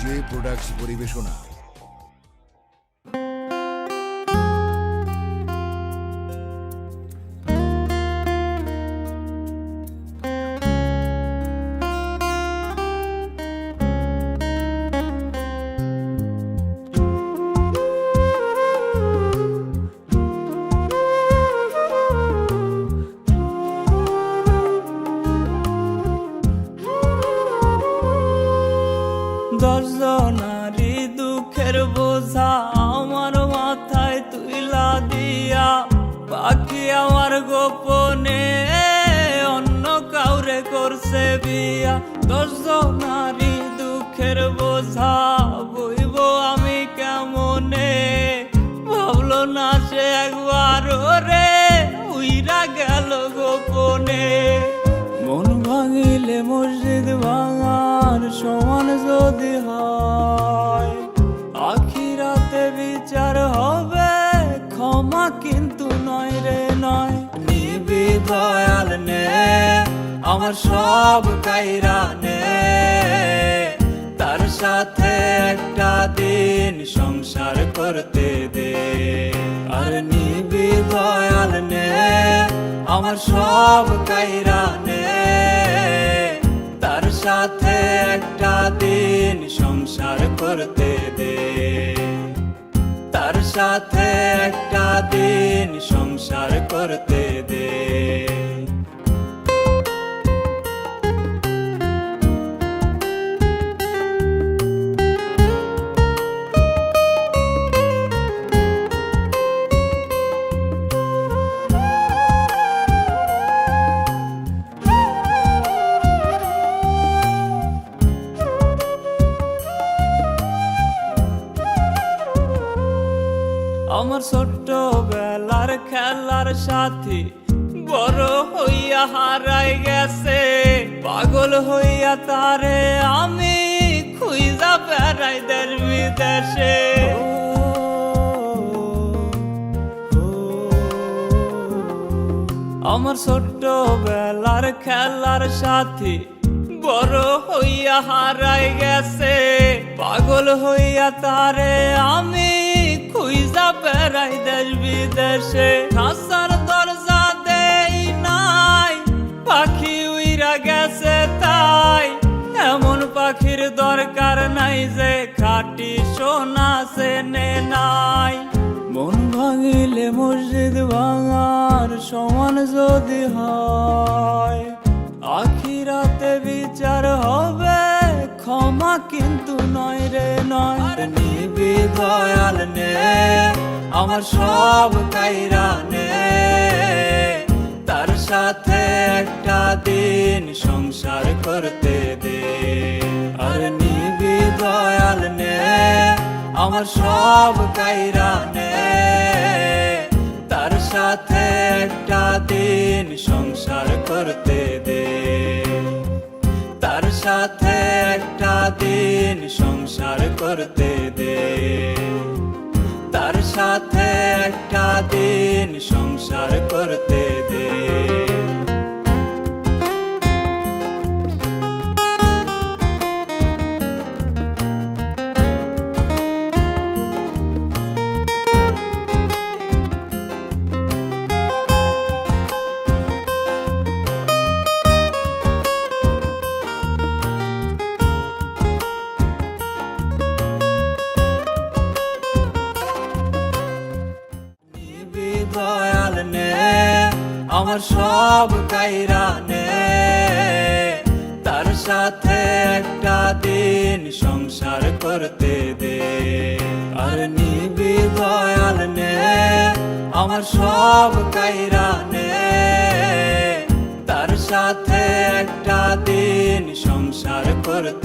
J products পরিবেশনা। দশজনারি দুঃখের বোঝা আমার মাথায় তুইলা দিয়া, বাকি আমার গোপনে অন্য কাউরে করছে বিয়া। দশজনারি দুঃখের বোঝা বইব আমি কেমনে, ভাবলো না সে একবার রে উইরা গেল গোপনে। মন ভাঙিলে মসজিদ ভাঙার সমান যদি হয়, আখিরাতে বিচার হবে ক্ষমা কিন্তু নয় রে নয়। নিবি দয়াল নে আমার সব কাইরা নে, তার সাথে একটা দিন সংসার করতে দে। আর নিবি দয়াল নে আমার সব কাইরা নে, তার সাথে একটা দিন সংসার করতে দে। তার সাথে একটা দিন সংসার করতে দে। আমার ছোট্ট বেলার খেলার সাথী বড় হইয়া হারাই গেছে, পাগল হইয়া তারে আমি খুঁজা বেড়াই দেশ বিদেশে। আমার ছোট্ট বেলার খেলার সাথী বড় হইয়া হারাই গেছে, পাগল হইয়া তারে আমি খুঁজা বেড়াই দেশ বিদেশে। খাসার দরজা দেই নাই, পাখি উইরা গেছে তাই। এমন পাখির দরকার নাই যে খাটি সোনা চেনে নাই। মন ভাঙিলে মসজিদ ভাঙার সমান যদি হয়, আখিরাতে বিচার হবে ক্ষমা কিন্তু নয় রে নয়। আর নিবি দয়াল নে আমার সব কাইরা নে, তার সাথে একটা দিন সংসার করতে দে। আর নিবি দয়াল নে আমার সব কাইরা নে, তার সাথে একটা দিন সংসার করতে দে। তার সাথে একটা দিন সংসার করতে দে। তার সাথে একটা দিন সংসার করতে দে। দয়াল নে আমার সব কাইরা নে, তার সাথে একটা দিন সংসার করতে দে। আর নিবি দয়াল নে আমার সব কাইরা নে, তার সাথে একটা দিন সংসার করতে